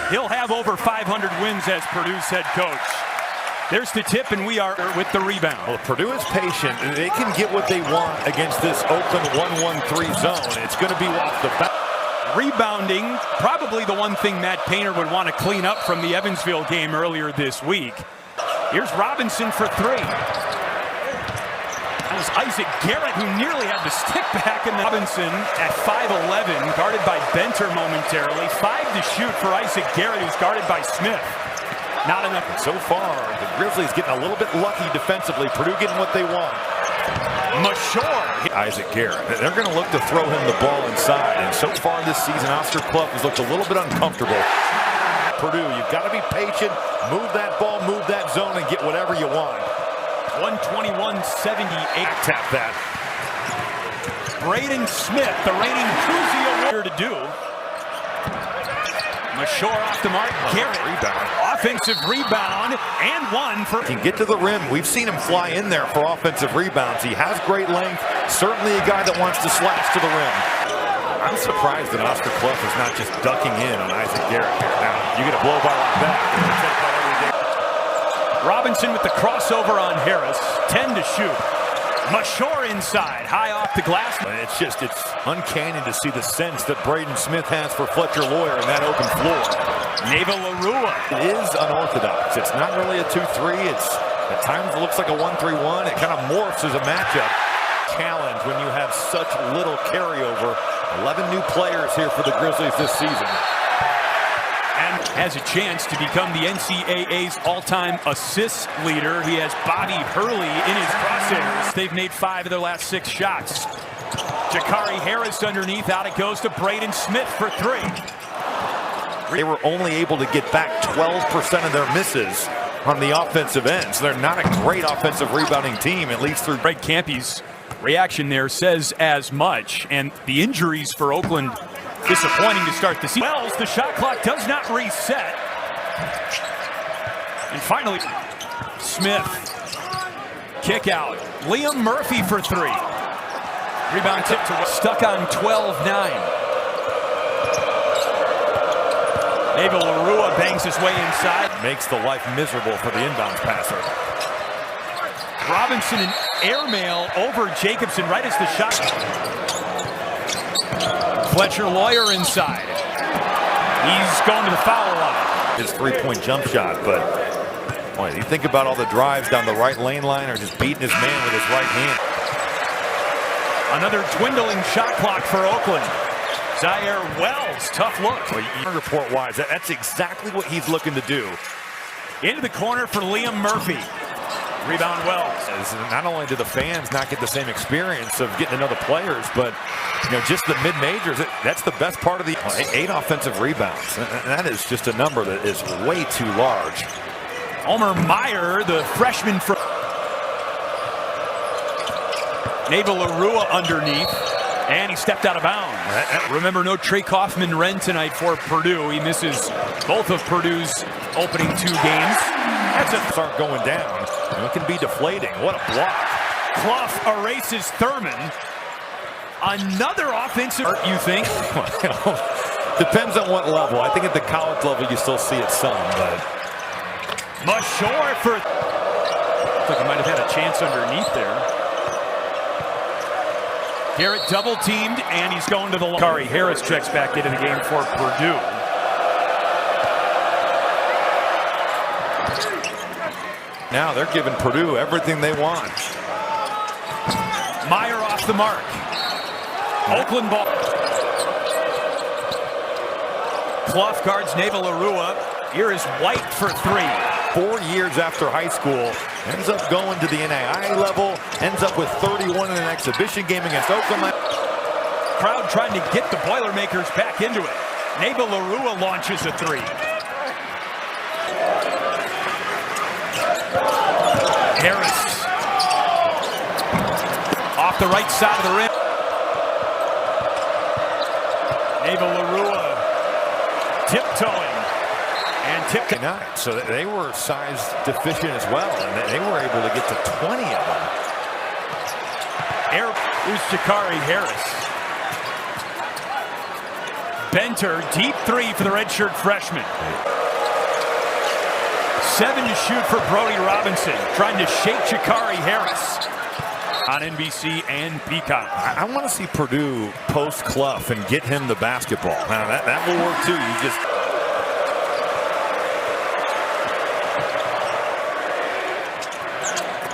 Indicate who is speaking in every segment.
Speaker 1: He'll have over 500 wins as Purdue's head coach. There's the tip, and we are with the rebound.
Speaker 2: Well, Purdue is patient. They can get what they want against this Oakland 1-1-3 zone. It's going to be off the bat.
Speaker 1: Rebounding, probably the one thing Matt Painter would want to clean up from the Evansville game earlier this week. Here's Robinson for three. That was Isaac Garrett who nearly had the stick back, and Robinson at 5'11", guarded by Benter momentarily. 5 to shoot for Isaac Garrett, who's guarded by Smith. Not enough.
Speaker 2: So far, the Grizzlies getting a little bit lucky defensively. Purdue getting what they want.
Speaker 1: Mashore.
Speaker 2: Isaac Garrett. They're going to look to throw him the ball inside. And so far this season, Oscar Clough has looked a little bit uncomfortable. Purdue, you've got to be patient. Move that ball, move that zone, and get whatever you want.
Speaker 1: 121-78.
Speaker 2: Tap that.
Speaker 1: Braden Smith, the reigning Koozie Award to do. Mashore off the mark. Garrett.
Speaker 2: Rebound.
Speaker 1: Offensive rebound and one for.
Speaker 2: Can get to the rim. We've seen him fly in there for offensive rebounds. He has great length. Certainly a guy that wants to slash to the rim. I'm surprised that Oscar Clough is not just ducking in on Isaac Garrett here. Now, you get a blow by like that.
Speaker 1: Robinson with the crossover on Harris. 10 to shoot. Mashore inside, high off the glass.
Speaker 2: It's uncanny to see the sense that Braden Smith has for Fletcher Lawyer in that open floor.
Speaker 1: Neva Larua.
Speaker 2: It is unorthodox. It's not really a 2-3. At times it looks like a 1-3-1. It kind of morphs as a matchup. Challenge when you have such little carryover. 11 new players here for the Grizzlies this season.
Speaker 1: And has a chance to become the NCAA's all-time assist leader. He has Bobby Hurley in his crosshairs. They've made 5 of their last 6 shots. Jakari Harris underneath. Out it goes to Braden Smith for 3.
Speaker 2: They were only able to get back 12% of their misses on the offensive end. So they're not a great offensive rebounding team, at least through.
Speaker 1: Greg Campy's reaction there says as much. And the injuries for Oakland, disappointing to start the season. Wells, the shot clock does not reset. And finally, Smith. Kick out. Liam Murphy for 3. Rebound tip to stuck on 12-9. Neva Larua bangs his way inside.
Speaker 2: Makes the life miserable for the inbounds passer.
Speaker 1: Robinson an airmail over Jacobson right as the shot. Fletcher Lawyer inside. He's going to the foul line.
Speaker 2: His three-point jump shot, but boy, you think about all the drives down the right lane line or just beating his man with his right hand.
Speaker 1: Another dwindling shot clock for Oakland. Zaire Wells, tough look.
Speaker 2: Report-wise, that's exactly what he's looking to do.
Speaker 1: Into the corner for Liam Murphy. Rebound Wells.
Speaker 2: Not only do the fans not get the same experience of getting to know the players, but just the mid-majors, that's the best part of the 8 offensive rebounds. That is just a number that is way too large.
Speaker 1: Omer Meyer, the freshman from Neva Larua underneath, and he stepped out of bounds. Remember, no Trey Kaufman-Renn tonight for Purdue. He misses both of Purdue's opening 2 games.
Speaker 2: That's a start going down. It can be deflating. What a block.
Speaker 1: Clough erases Thurman. Another offensive, you think?
Speaker 2: Depends on what level. I think at the college level you still see it some, but
Speaker 1: Mashore for. Looks like he might have had a chance underneath there. Garrett double teamed, and he's going to the line. Jakari Harris checks back into the game for Purdue.
Speaker 2: Now they're giving Purdue everything they want.
Speaker 1: Meyer off the mark. Oakland ball. Clough guards Neva Larua. Here is White for 3.
Speaker 2: 4 years after high school, ends up going to the NAIA level, ends up with 31 in an exhibition game against Oakland.
Speaker 1: Crowd trying to get the Boilermakers back into it. Neva Larua launches a 3. Harris off the right side of the rim. Neva Larua tiptoeing. And tipped it.
Speaker 2: So they were size deficient as well, and they were able to get to 20 of them.
Speaker 1: Here's Jakari Harris. Benter, deep three for the redshirt freshman. 7 to shoot for Brody Robinson, trying to shake Jakari Harris on NBC and Peacock.
Speaker 2: I want to see Purdue post Clough and get him the basketball. Now that will work too. You just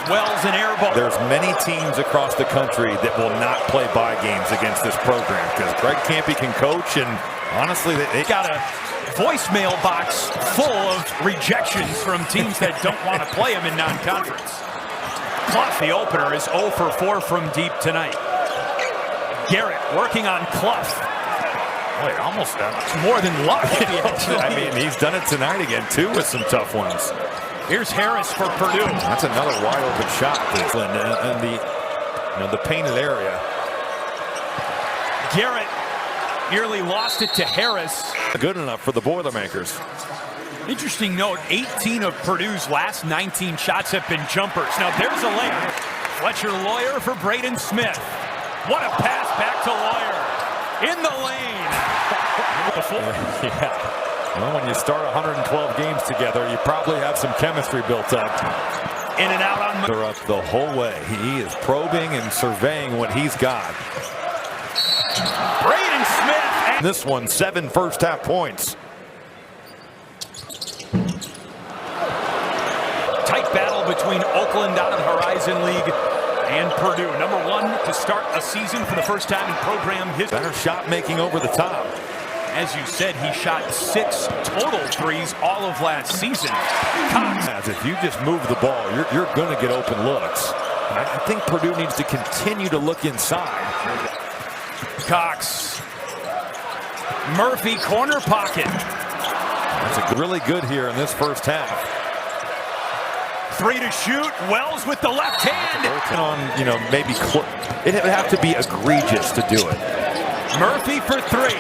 Speaker 1: Wells an air ball.
Speaker 2: There's many teams across the country that will not play bye games against this program because Greg Campy can coach, and honestly, they
Speaker 1: got a voicemail box full of rejections from teams that don't want to play him in non-conference. Clough, the opener, is 0 for 4 from deep tonight. Garrett working on Clough.
Speaker 2: Boy, almost done.
Speaker 1: It's more than luck.
Speaker 2: I mean, he's done it tonight again, too, with some tough ones.
Speaker 1: Here's Harris for Purdue.
Speaker 2: That's another wide open shot in the painted area.
Speaker 1: Garrett nearly lost it to Harris.
Speaker 2: Good enough for the Boilermakers.
Speaker 1: Interesting note, 18 of Purdue's last 19 shots have been jumpers. Now there's a layup. Fletcher Lawyer for Braden Smith. What a pass back to Lawyer. In the lane.
Speaker 2: Yeah. Well, when you start 112 games together, you probably have some chemistry built up.
Speaker 1: In and out on.
Speaker 2: They're up the whole way. He is probing and surveying what he's got.
Speaker 1: Braden Smith. And
Speaker 2: this one, 7 first-half points.
Speaker 1: Tight battle between Oakland out of the Horizon League and Purdue. Number 1 to start a season for the first time in program history.
Speaker 2: Better shot making over the top.
Speaker 1: As you said, he shot 6 total threes all of last season. Cox.
Speaker 2: As if you just move the ball, you're going to get open looks. I think Purdue needs to continue to look inside.
Speaker 1: Cox. Murphy, corner pocket.
Speaker 2: That's really good here in this first half.
Speaker 1: 3 to shoot. Wells with the left hand.
Speaker 2: On, maybe it would have to be egregious to do it.
Speaker 1: Murphy for 3.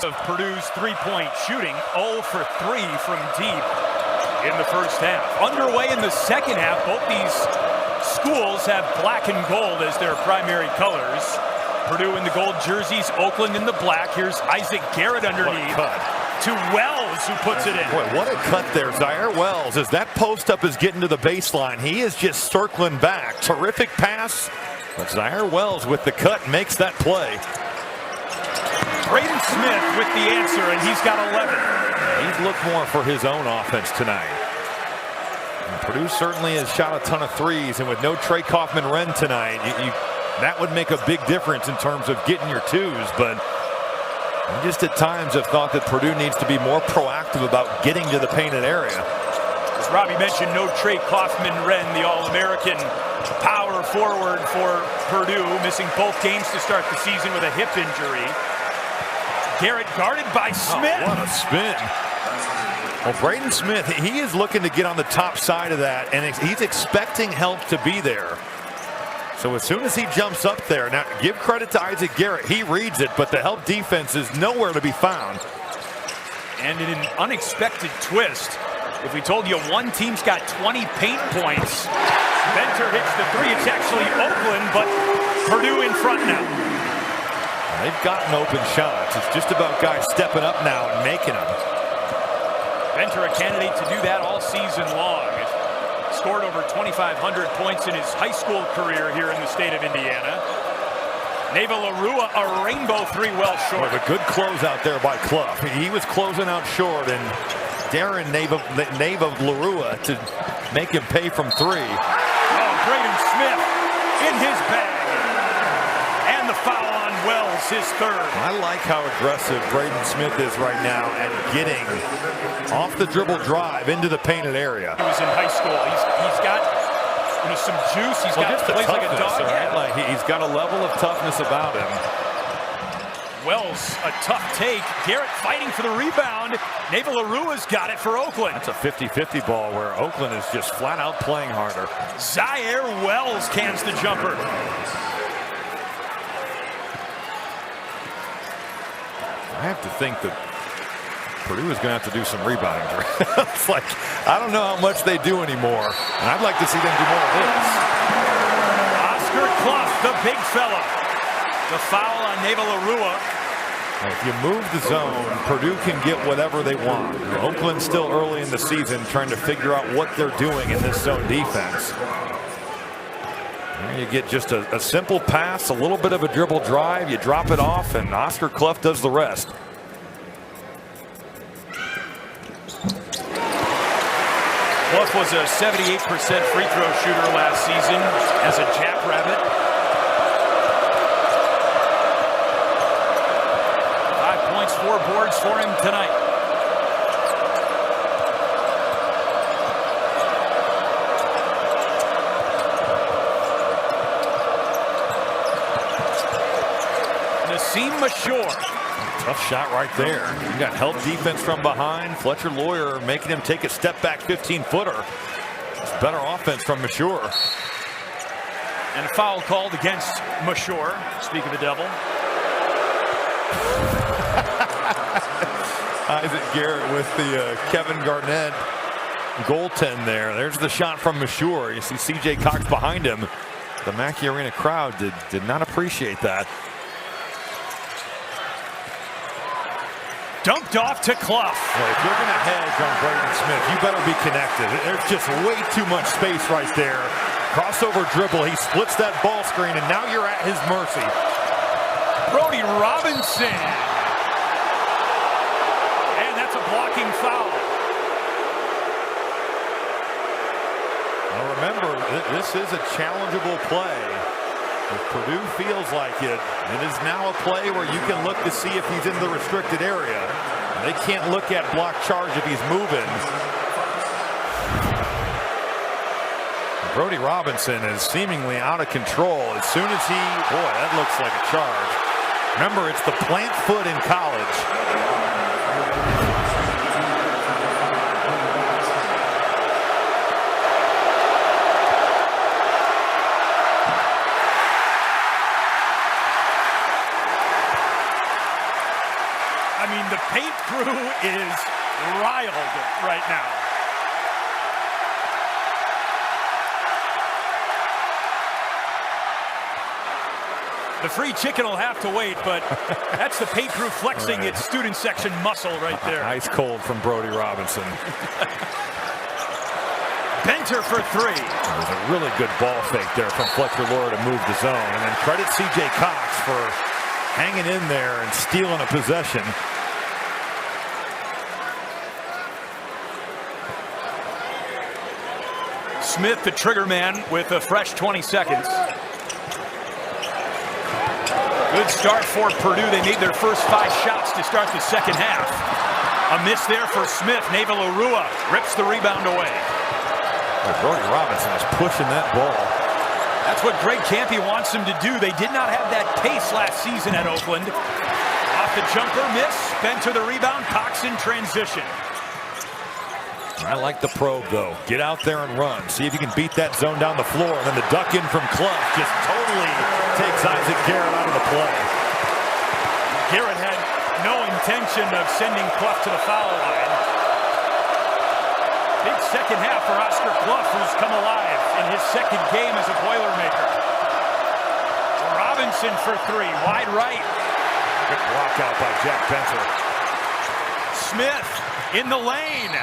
Speaker 1: Of Purdue's three-point shooting, 0 for 3 from deep in the first half. Underway in the second half, both these schools have black and gold as their primary colors. Purdue in the gold jerseys, Oakland in the black. Here's Isaac Garrett underneath to Wells, who puts it in.
Speaker 2: Boy, what a cut there, Zaire Wells. As that post-up is getting to the baseline, he is just circling back. Terrific pass, but Zaire Wells with the cut makes that play.
Speaker 1: Braden Smith with the answer, and he's got 11.
Speaker 2: He's looked more for his own offense tonight. And Purdue certainly has shot a ton of threes, and with no Trey Kaufman-Renn tonight, that would make a big difference in terms of getting your twos, but I just at times have thought that Purdue needs to be more proactive about getting to the painted area.
Speaker 1: As Robbie mentioned, no Trey Kaufman-Renn, the All-American power forward for Purdue, missing both games to start the season with a hip injury. Garrett guarded by Smith.
Speaker 2: Oh, what a spin. Well, Braden Smith, he is looking to get on the top side of that, and he's expecting help to be there. So as soon as he jumps up there, now give credit to Isaac Garrett. He reads it, but the help defense is nowhere to be found.
Speaker 1: And in an unexpected twist, if we told you one team's got 20 paint points, Benter hits the 3. It's actually Oakland, but Purdue in front now.
Speaker 2: They've gotten open shots. It's just about guys stepping up now and making them.
Speaker 1: Benter, a candidate to do that all season long. Scored over 2,500 points in his high school career here in the state of Indiana. Neva Larua, a rainbow 3 well short.
Speaker 2: A good close out there by Clough. He was closing out short, and Darren Neva Larua to make him pay from 3.
Speaker 1: Oh, Braden Smith in his bag. And the foul on Wells, his 3rd.
Speaker 2: I like how aggressive Braden Smith is right now at getting off the dribble drive into the painted area.
Speaker 1: He was in high school. He's got some juice. He's got plays like a dog.
Speaker 2: Right? Like he's got a level of toughness about him.
Speaker 1: Wells, a tough take. Garrett fighting for the rebound. Neva Larua's got it for Oakland.
Speaker 2: That's a 50-50 ball where Oakland is just flat out playing harder.
Speaker 1: Zaire Wells cans the jumper.
Speaker 2: I have to think that Purdue is going to have to do some rebounding. It's like, I don't know how much they do anymore. And I'd like to see them do more of this.
Speaker 1: Oscar Clough, the big fella. The foul on Neva Larua.
Speaker 2: If you move the zone, Purdue can get whatever they want. Oakland's still early in the season trying to figure out what they're doing in this zone defense. And you get just a simple pass, a little bit of a dribble drive, you drop it off, and Oscar Clough does the rest.
Speaker 1: Clough was a 78% free throw shooter last season as a Jackrabbit. 5 points, 4 boards for him tonight. Naseem Mashore.
Speaker 2: Tough shot right there. You got help defense from behind. Fletcher Lawyer making him take a step back 15-footer. Better offense from Mashore.
Speaker 1: And a foul called against Mashore. Speak of the devil.
Speaker 2: Isaac Garrett with the Kevin Garnett goaltend there. There's the shot from Mashore. You see C.J. Cox behind him. The Mackey Arena crowd did not appreciate that.
Speaker 1: Dumped off to Clough.
Speaker 2: Well, if you're going to hedge on Braden Smith, you better be connected. There's just way too much space right there. Crossover dribble. He splits that ball screen, and now you're at his mercy.
Speaker 1: Brody Robinson. And that's a blocking foul.
Speaker 2: Now remember, this is a challengeable play. If Purdue feels like it, it is now a play where you can look to see if he's in the restricted area. They can't look at block charge if he's moving. Brody Robinson is seemingly out of control. As soon as he, boy, that looks like a charge. Remember, it's the plant foot in college.
Speaker 1: I mean, the paint crew is riled right now. The free chicken will have to wait, but that's the paint crew flexing its student section muscle right there.
Speaker 2: Ice cold from Brody Robinson.
Speaker 1: Benter for 3.
Speaker 2: There's a really good ball fake there from Fletcher Lawyer to move the zone. And then credit C.J. Cox for hanging in there and stealing a possession.
Speaker 1: Smith, the trigger man, with a fresh 20 seconds. Good start for Purdue. They made their first 5 shots to start the second half. A miss there for Smith. Naval Arua rips the rebound away.
Speaker 2: Brody Robinson is pushing that ball.
Speaker 1: That's what Greg Kampe wants him to do. They did not have that pace last season at Oakland. Off the jumper, miss. Benter the rebound. Cox in transition.
Speaker 2: I like the probe, though. Get out there and run. See if you can beat that zone down the floor. And then the duck in from Clough just totally takes Isaac Garrett out of the play.
Speaker 1: Garrett had no intention of sending Clough to the foul line. Big second half for Oscar Clough, who's come alive in his second game as a Boilermaker. Robinson for 3, wide right.
Speaker 2: Good block out by Jack Benter.
Speaker 1: Smith in the lane.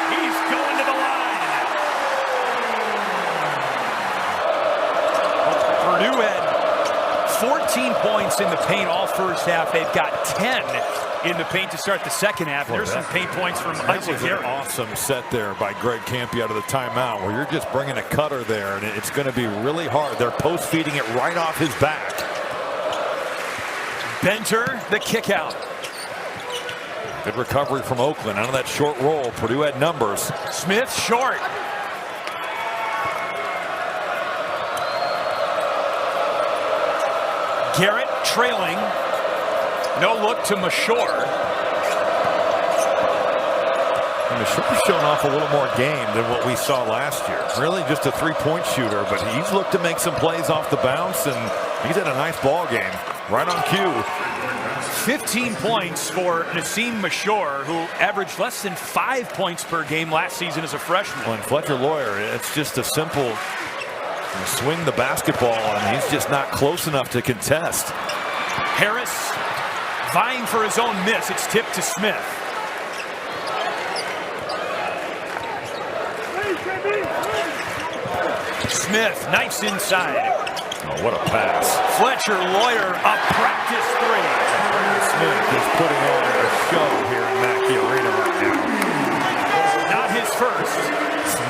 Speaker 1: He's going to the line. Purdue had 14 points in the paint all first half. They've got 10 in the paint to start the second half. There's some paint points from Isaac Garrett.
Speaker 2: Awesome set there by Greg Kampe out of the timeout, where you're just bringing a cutter there, and it's going to be really hard. They're post feeding it right off his back.
Speaker 1: Benter, the kick out.
Speaker 2: Good recovery from Oakland out of that short roll. Purdue had numbers.
Speaker 1: Smith short. Garrett trailing. No look to Mashore.
Speaker 2: And Mashore's shown off a little more game than what we saw last year. Really just a three-point shooter, but he's looked to make some plays off the bounce, and he's had a nice ball game. Right on cue.
Speaker 1: 15 points for Naseem Mashore, who averaged less than 5 points per game last season as a freshman.
Speaker 2: Well, and Fletcher Lawyer, it's just a simple swing the basketball, and he's just not close enough to contest.
Speaker 1: Harris vying for his own miss. It's tipped to Smith. Smith knifes inside.
Speaker 2: Oh, what a pass.
Speaker 1: Fletcher Lawyer, a practice three.
Speaker 2: Smith is putting on a show here in Mackey Arena right now.
Speaker 1: Not his first.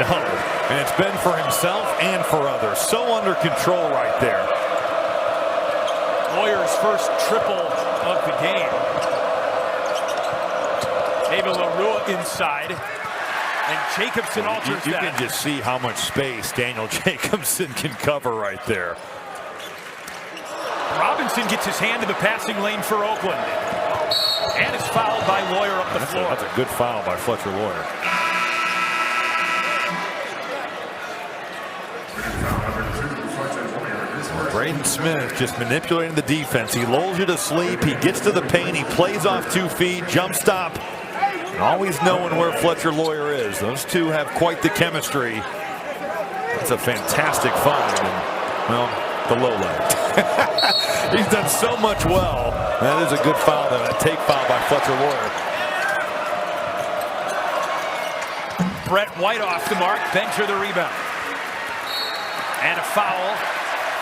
Speaker 2: No, and it's been for himself and for others. So under control right there.
Speaker 1: Lawyer's first triple of the game. David LaRue inside. And Jacobson alters
Speaker 2: you
Speaker 1: that.
Speaker 2: can just see how much space Daniel Jacobson can cover right there.
Speaker 1: Robinson gets his hand in the passing lane for Oakland. And is fouled by Lawyer up the floor.
Speaker 2: That's a good foul by Fletcher Lawyer. Braden Smith just manipulating the defense. He lulls you to sleep. He gets to the paint. He plays off 2 feet. Jump stop. And always knowing where Fletcher Lawyer is. Those two have quite the chemistry. That's a fantastic find. And, well, the low leg. He's done so much well. That is a good foul, though. That take foul by Fletcher Lawyer.
Speaker 1: Brett White off the mark. Bencher the rebound. And a foul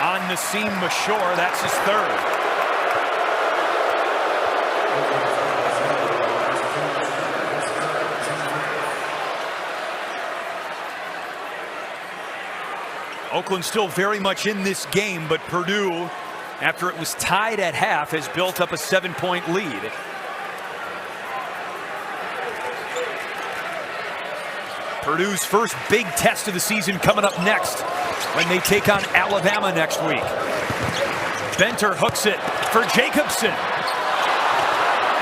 Speaker 1: on Nassim Mashore. That's his third. Oakland still very much in this game, but Purdue, after it was tied at half, has built up a 7-point lead. Purdue's first big test of the season coming up next when they take on Alabama next week. Benter hooks it for Jacobson.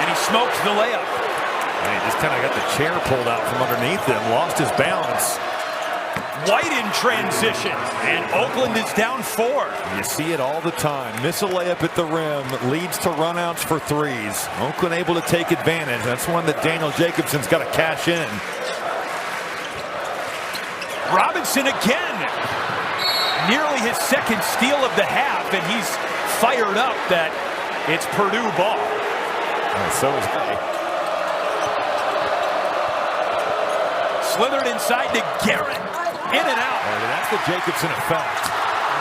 Speaker 1: And he smoked the layup.
Speaker 2: And he just kind of got the chair pulled out from underneath him, lost his balance.
Speaker 1: White in transition, and Oakland is down 4.
Speaker 2: You see it all the time. Miss a layup at the rim, leads to runouts for threes. Oakland able to take advantage. That's one that Daniel Jacobson's got to cash in.
Speaker 1: Robinson again. Nearly his second steal of the half, and he's fired up that it's Purdue ball.
Speaker 2: And so is he.
Speaker 1: Slithered inside to Garrett. In and out.
Speaker 2: That's the Jacobson effect.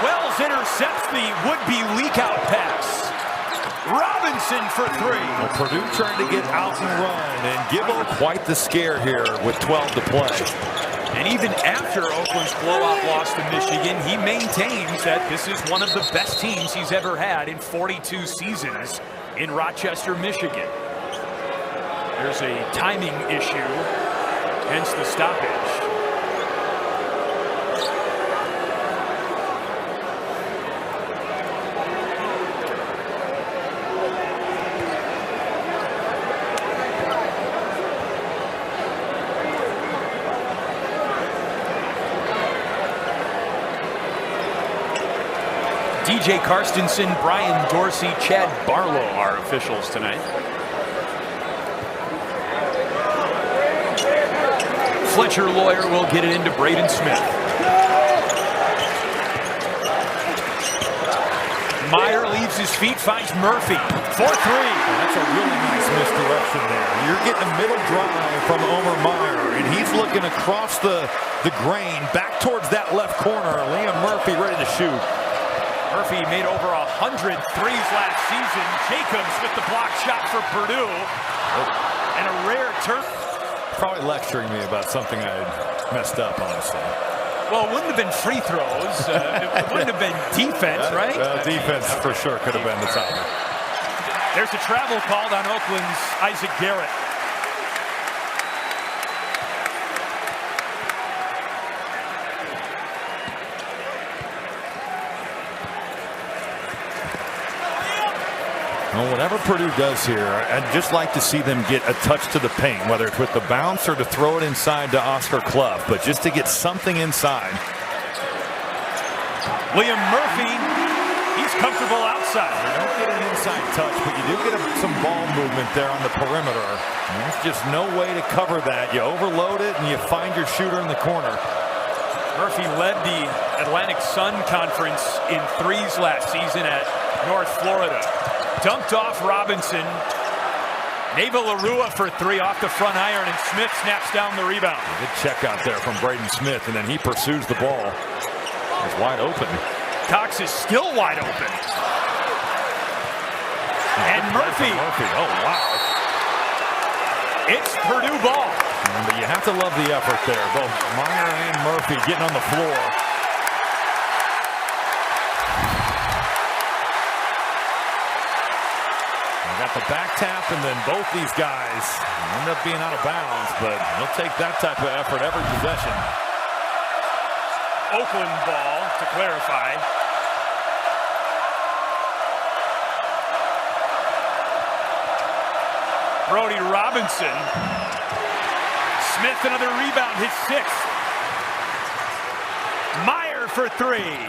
Speaker 1: Wells intercepts the would-be leak-out pass. Robinson for 3.
Speaker 2: Well, Purdue trying to get out and run and give up quite the scare here with 12 to play.
Speaker 1: And even after Oakland's blowout loss to Michigan, he maintains that this is one of the best teams he's ever had in 42 seasons in Rochester, Michigan. There's a timing issue, hence the stoppage. DJ Karstensen, Brian Dorsey, Chad Barlow are officials tonight. Fletcher Lawyer will get it into Braden Smith. Meyer leaves his feet, finds Murphy for 3.
Speaker 2: That's a really nice misdirection there. You're getting a middle drive from Omer Meyer, and he's looking across the grain back towards that left corner. Liam Murphy ready to shoot.
Speaker 1: Murphy made over 100 threes last season. Jacobs with the block shot for Purdue. And a rare turn.
Speaker 2: Probably lecturing me about something I had messed up, honestly.
Speaker 1: Well, it wouldn't have been free throws. It wouldn't have been defense, right?
Speaker 2: Defense for sure could have been the topic.
Speaker 1: There's a travel called on Oakland's Isaac Garrett.
Speaker 2: Well, whatever Purdue does here, I'd just like to see them get a touch to the paint, whether it's with the bounce or to throw it inside to Oscar Clough, but just to get something inside.
Speaker 1: Liam Murphy, he's comfortable outside.
Speaker 2: You don't get an inside touch, but you do get some ball movement there on the perimeter. And there's just no way to cover that. You overload it and you find your shooter in the corner.
Speaker 1: Murphy led the Atlantic Sun Conference in threes last season at North Florida. dumped off Robinson. Nava-Larua for three off the front iron, and Smith snaps down the rebound.
Speaker 2: Good check out there from Braden Smith, and then he pursues the ball. It's wide open.
Speaker 1: Cox is still wide open. And Murphy.
Speaker 2: Oh, wow.
Speaker 1: It's Purdue ball.
Speaker 2: But you have to love the effort there. Both Meyer and Murphy getting on the floor. They got the back tap, and then both these guys end up being out of bounds, but he'll take that type of effort every possession.
Speaker 1: Oakland ball, to clarify. Brody Robinson. Smith another rebound, his sixth. Meyer for three.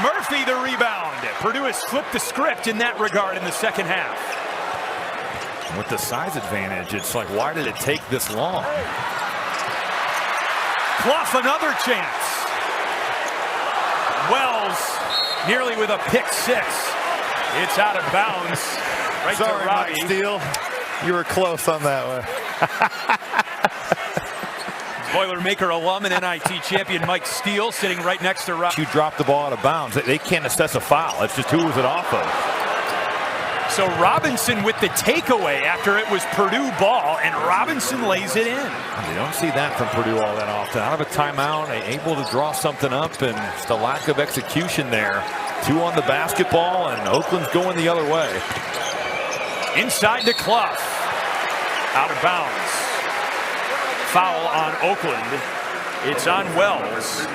Speaker 1: Murphy the rebound. Purdue has flipped the script in that regard in the second half.
Speaker 2: With the size advantage, it's like, why did it take this long?
Speaker 1: Clough another chance. Wells nearly with a pick six. It's out of bounds. Right.
Speaker 2: Sorry,
Speaker 1: to Robbie.
Speaker 2: Mike Steele. You were close on that one.
Speaker 1: Boilermaker alum and NIT champion Mike Steele sitting right next to Robbie.
Speaker 2: You dropped the ball out of bounds. They can't assess a foul. It's just who was it off of.
Speaker 1: So Robinson with the takeaway after it was Purdue ball, and Robinson lays it in.
Speaker 2: You don't see that from Purdue all that often. Out of a timeout, able to draw something up, and just a lack of execution there. Two on the basketball, and Oakland's going the other way.
Speaker 1: Inside to Clough. Out of bounds. Foul on Oakland. It's on Wells.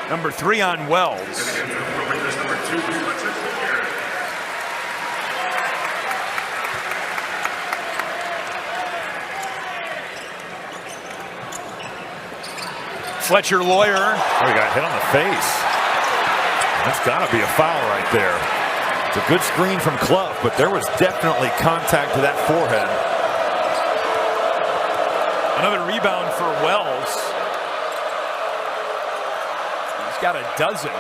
Speaker 1: Number 3 on Wells. Fletcher Lawyer.
Speaker 2: Oh, he got hit on the face. That's got to be a foul right there. It's a good screen from Clough, but there was definitely contact to that forehead.
Speaker 1: Another rebound for Wells. He's got a dozen.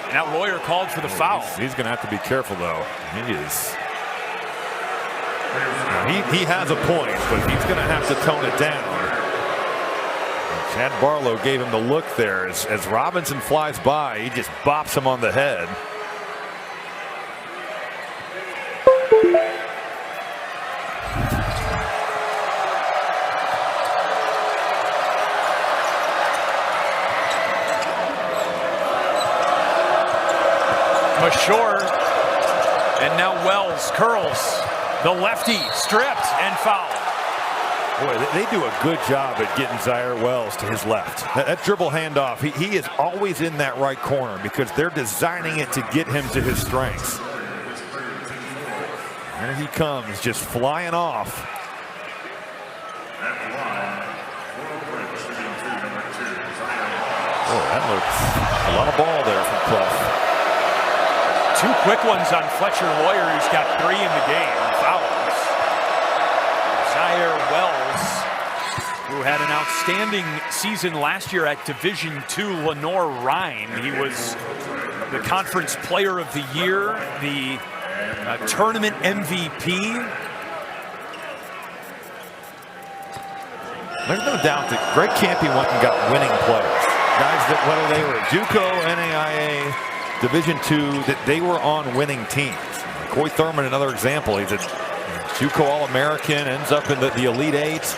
Speaker 1: And that Lawyer called for the foul.
Speaker 2: He's going to have to be careful, though. He is. He has a point, but he's going to have to tone it down. Chad Barlow gave him the look there. As Robinson flies by, he just bops him on the head.
Speaker 1: Mashore, and now Wells curls. The lefty stripped and fouled.
Speaker 2: Boy, they do a good job at getting Zaire Wells to his left. That dribble handoff, he is always in that right corner because they're designing it to get him to his strengths. There he comes, just flying off. Oh, that looks a lot of ball there from Clough.
Speaker 1: 2 quick ones on Fletcher Lawyer, who's got 3 in the game. Fouls. Zaire Wells, who had an outstanding season last year at Division II Lenore-Rhine. He was the conference player of the year, the tournament MVP.
Speaker 2: There's no doubt that Greg Campy went and got winning players. Guys that, whether they were JUCO, NAIA, Division II, that they were on winning teams. Coy Thurman, another example. He's a JUCO All-American, ends up in the Elite Eight.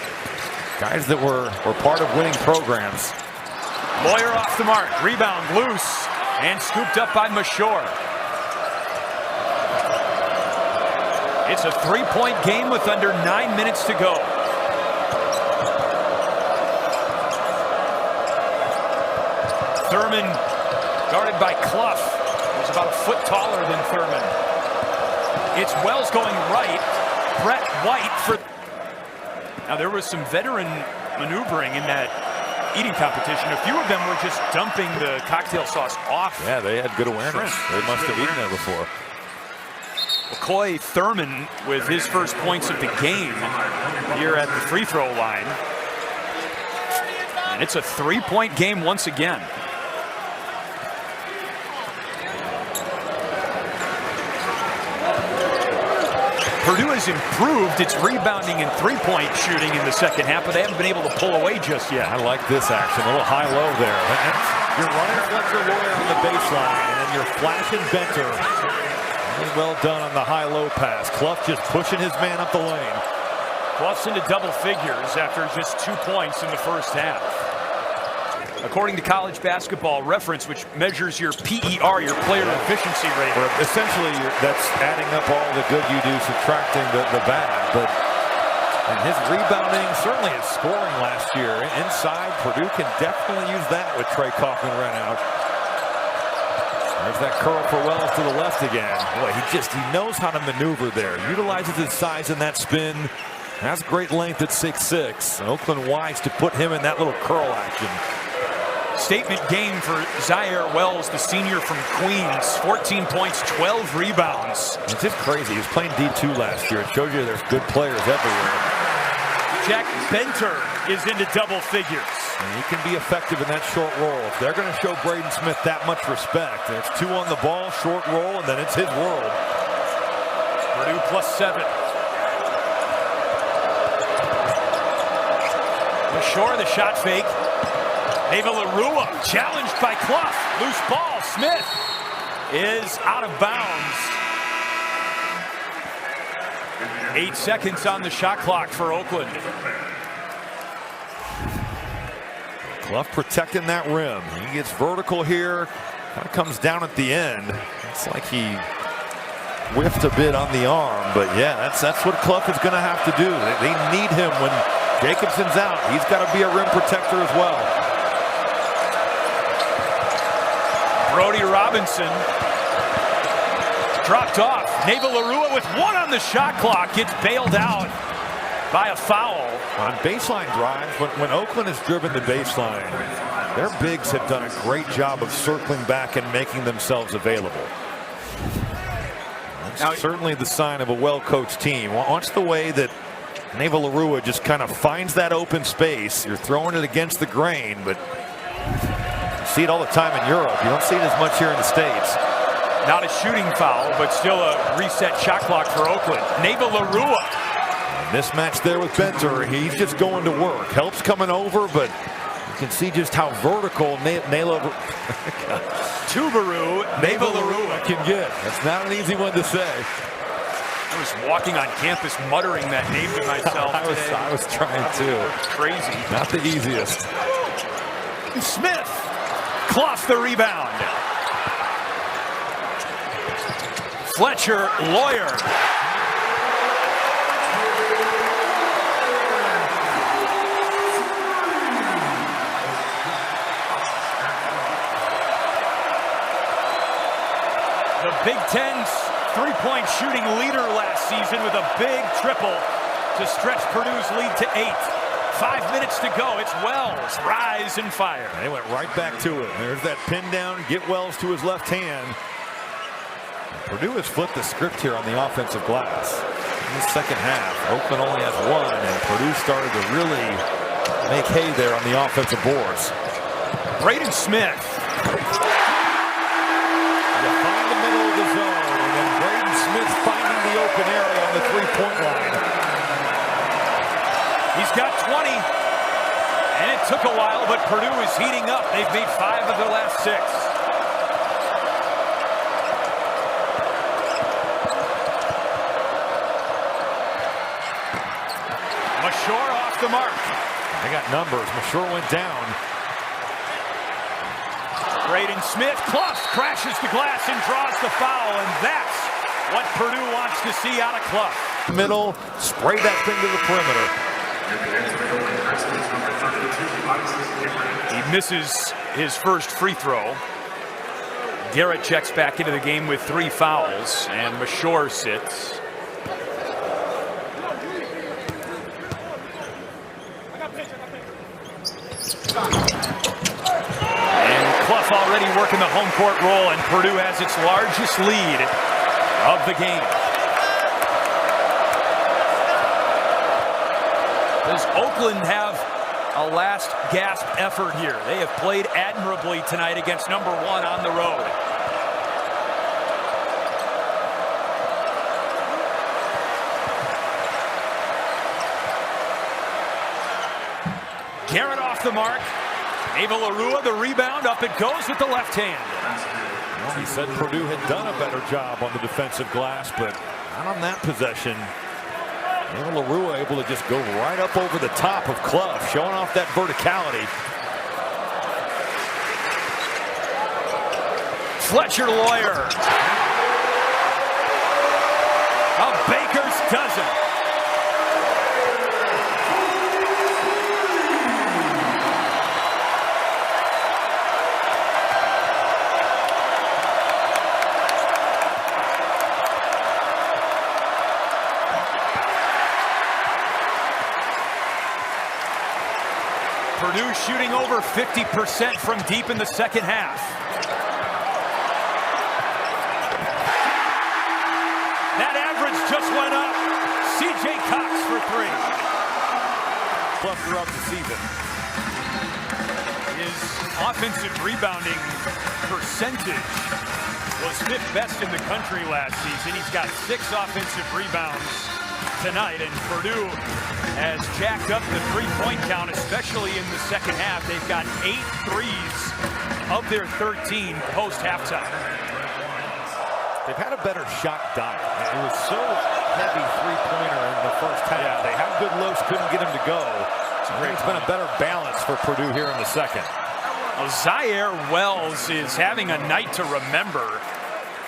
Speaker 2: Guys that were part of winning programs.
Speaker 1: Lawyer off the mark, rebound loose, and scooped up by Mashore. It's a 3-point game with under 9 minutes to go. Thurman guarded by Clough, who's about a foot taller than Thurman. It's Wells going right. Brett White for... Now there was some veteran maneuvering in that eating competition. A few of them were just dumping the cocktail sauce off.
Speaker 2: Yeah, they had good awareness. They must have eaten that before.
Speaker 1: McCoy Thurman with his first points of the game here at the free throw line. And it's a 3-point game once again. Purdue has improved its rebounding and three-point shooting in the second half, but they haven't been able to pull away just yet.
Speaker 2: I like this action. A little high-low there. You're running Fletcher Loyer on the baseline, and then you're flashing Benter. Really well done on the high-low pass. Clough just pushing his man up the lane.
Speaker 1: Clough's into double figures after just 2 points in the first half. According to College Basketball Reference, which measures your PER, your player efficiency rate.
Speaker 2: Essentially, that's adding up all the good you do, subtracting the bad. But and his rebounding, certainly his scoring last year inside, Purdue can definitely use that with Trey Kaufman ran out. There's that curl for Wells to the left again. Boy, he knows how to maneuver there. Utilizes his size in that spin. Has great length at 6'6". Oakland wise to put him in that little curl action.
Speaker 1: Statement game for Zaire Wells, the senior from Queens. 14 points, 12 rebounds.
Speaker 2: It's just crazy. He was playing D2 last year. It shows you there's good players everywhere.
Speaker 1: Jack Benter is into double figures.
Speaker 2: And he can be effective in that short roll. If they're going to show Braden Smith that much respect, it's 2 on the ball, short roll, and then it's his world.
Speaker 1: Purdue +7. Ashore, the shot fake. Ava LaRua challenged by Clough. Loose ball. Smith is out of bounds. 8 seconds on the shot clock for Oakland.
Speaker 2: Clough protecting that rim. He gets vertical here. Kind of comes down at the end. It's like he whiffed a bit on the arm. But yeah, that's what Clough is going to have to do. They need him when Jacobson's out. He's got to be a rim protector as well.
Speaker 1: Brody Robinson dropped off. Neva LaRua with 1 on the shot clock gets bailed out by a foul.
Speaker 2: On baseline drives, when Oakland has driven the baseline, their bigs have done a great job of circling back and making themselves available. That's certainly the sign of a well-coached team. Watch the way that Neva LaRua just kind of finds that open space. You're throwing it against the grain, but you see it all the time in Europe. You don't see it as much here in the States.
Speaker 1: Not a shooting foul, but still a reset shot clock for Oakland. Neva LaRua.
Speaker 2: Mismatch there with Benter. He's just going to work. Helps coming over, but you can see just how vertical
Speaker 1: Tuberu, Neva LaRua
Speaker 2: can get. That's not an easy one to say.
Speaker 1: I was walking on campus muttering that name to myself.
Speaker 2: I was trying to.
Speaker 1: Crazy.
Speaker 2: Not the easiest.
Speaker 1: Smith. Clough the rebound. Fletcher Loyer. The Big Ten's three-point shooting leader last season with a big triple to stretch Purdue's lead to 8. 5 minutes to go. It's Wells. Rise and fire.
Speaker 2: They went right back to it. There's that pin down. Get Wells to his left hand. Purdue has flipped the script here on the offensive glass. In the second half, Oakland only has 1, and Purdue started to really make hay there on the offensive boards.
Speaker 1: Braden Smith.
Speaker 2: You find the middle of the zone, and then Braden Smith finding the open area on the three-point line.
Speaker 1: He's got 20, and it took a while, but Purdue is heating up. They've made 5 of their last 6. Mashore off the mark.
Speaker 2: They got numbers. Mashore went down.
Speaker 1: Braden Smith, Clough crashes the glass and draws the foul, and that's what Purdue wants to see out of Clough.
Speaker 2: Middle, spray that thing to the perimeter.
Speaker 1: He misses his first free throw. Garrett checks back into the game with 3 fouls, and Mashore sits. And Clough already working the home court roll, and Purdue has its largest lead of the game. Does Oakland have a last gasp effort here? They have played admirably tonight against number 1 on the road. Garrett off the mark. Ava LaRua, the rebound. Up it goes with the left hand.
Speaker 2: Well, he said Purdue had done a better job on the defensive glass, but not on that possession. Ava LaRua able to just go right up over the top of Clough, showing off that verticality.
Speaker 1: Fletcher Lawyer. A baker's dozen. Purdue shooting over 50% from deep in the second half. That average just went up. C.J. Cox for 3.
Speaker 2: Plus throughout the season.
Speaker 1: His offensive rebounding percentage was 5th best in the country last season. He's got 6 offensive rebounds tonight, and Purdue has jacked up the three-point count, especially in the second half. They've got 8 threes of their 13 post-halftime.
Speaker 2: They've had a better shot diet. It was so heavy three-pointer in the first half. Yeah. They had good looks, couldn't get him to go. It's been a better balance for Purdue here in the second.
Speaker 1: Well, Zaire Wells is having a night to remember.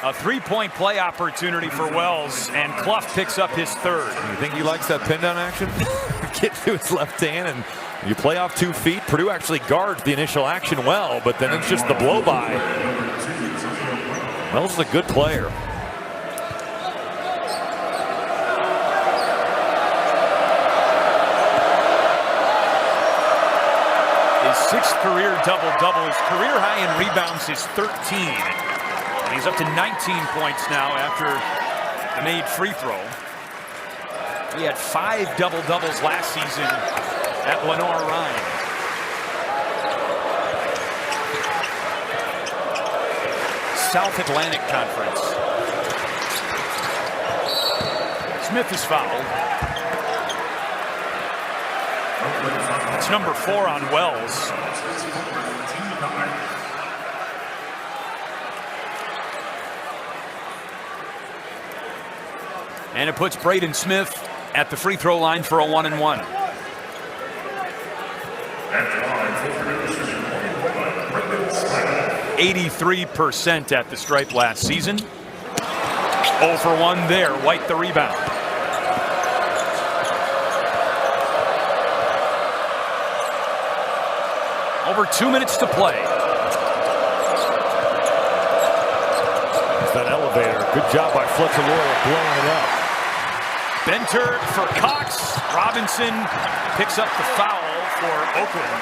Speaker 1: A 3-point play opportunity for Wells, and Clough picks up his 3rd.
Speaker 2: You think he likes that pin down action? Get to his left hand and you play off 2 feet. Purdue actually guards the initial action well, but then it's just the blow by. Wells is a good player.
Speaker 1: His 6th career double-double. His career high in rebounds is 13. He's up to 19 points now after the made free throw. He had 5 double-doubles last season at Lenore-Rhyne. South Atlantic Conference. Smith is fouled. It's number 4 on Wells. And it puts Braden Smith at the free throw line for a 1-and-1. 83% at the stripe last season. 0 for 1 there. White the rebound. Over 2 minutes to play.
Speaker 2: It's that elevator. Good job by Fletcher Lawyer blowing it up.
Speaker 1: Benter for Cox. Robinson picks up the foul for Oakland.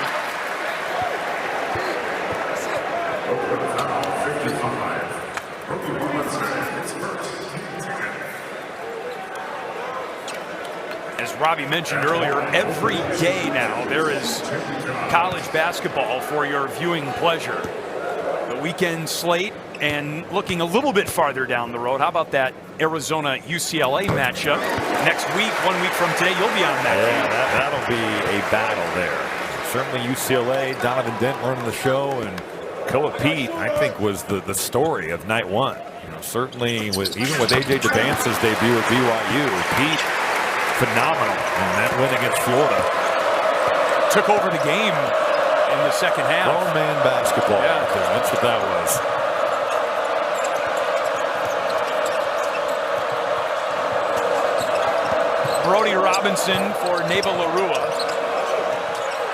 Speaker 1: As Robbie mentioned earlier, every day now there is college basketball for your viewing pleasure. The weekend slate, and looking a little bit farther down the road, how about that Arizona-UCLA matchup next week? 1 week from today, you'll be on that game.
Speaker 2: That'll be a battle there. Certainly UCLA, Donovan Dent running the show, and Koa Pete, I think, was the story of night 1. You know, certainly even with A.J. DeVance's debut at BYU, Pete, phenomenal in that win against Florida.
Speaker 1: Took over the game in the second half.
Speaker 2: Grown man basketball.
Speaker 1: Yeah.
Speaker 2: That's what that was.
Speaker 1: Brody Robinson for Neva LaRua.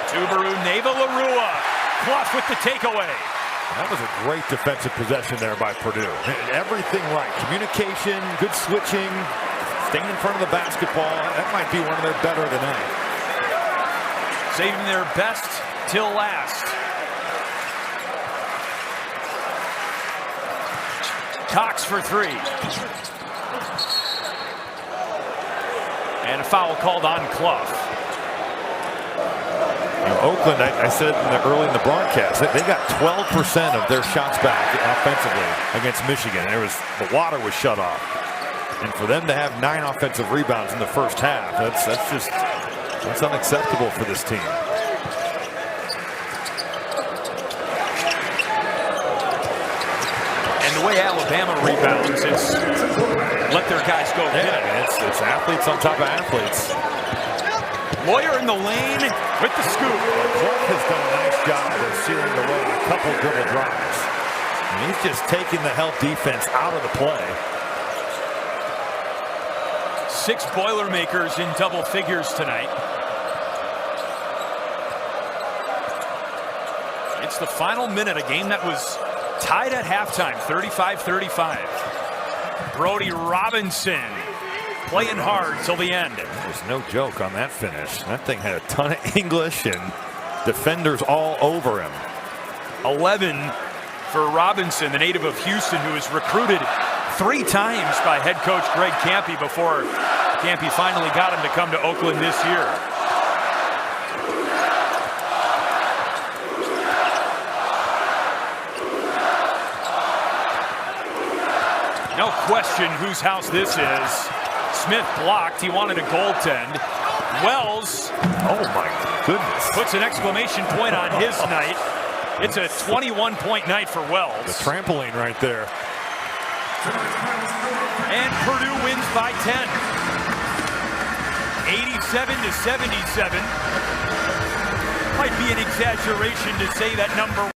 Speaker 1: Tuberu, Neva LaRua. Clough with the takeaway.
Speaker 2: That was a great defensive possession there by Purdue. Everything right. Communication, good switching, staying in front of the basketball. That might be one of their better tonight.
Speaker 1: Saving their best till last. Cox for 3. And a foul called on Clough.
Speaker 2: Oakland, I said early in the broadcast, they got 12% of their shots back offensively against Michigan. The water was shut off. And for them to have 9 offensive rebounds in the first half, that's unacceptable for this team.
Speaker 1: And the way Alabama rebounds, it's let their guys go get it.
Speaker 2: It's athletes on top of athletes.
Speaker 1: Lawyer in the lane with the scoop.
Speaker 2: Clark has done a nice job of sealing the way a couple dribble drives. And he's just taking the help defense out of the play.
Speaker 1: 6 Boilermakers in double figures tonight. It's the final minute, a game that was tied at halftime, 35-35. Brody Robinson playing hard till the end.
Speaker 2: There's no joke on that finish. That thing had a ton of English and defenders all over him.
Speaker 1: 11 for Robinson, the native of Houston, who was recruited 3 times by head coach Greg Kampe before Kampe finally got him to come to Oakland this year. No question whose house this is. Smith blocked. He wanted a goaltend. Wells,
Speaker 2: oh my goodness,
Speaker 1: puts an exclamation point on his night. It's a 21-point night for Wells.
Speaker 2: The trampoline right there.
Speaker 1: And Purdue wins by 10. 87-77. Might be an exaggeration to say that number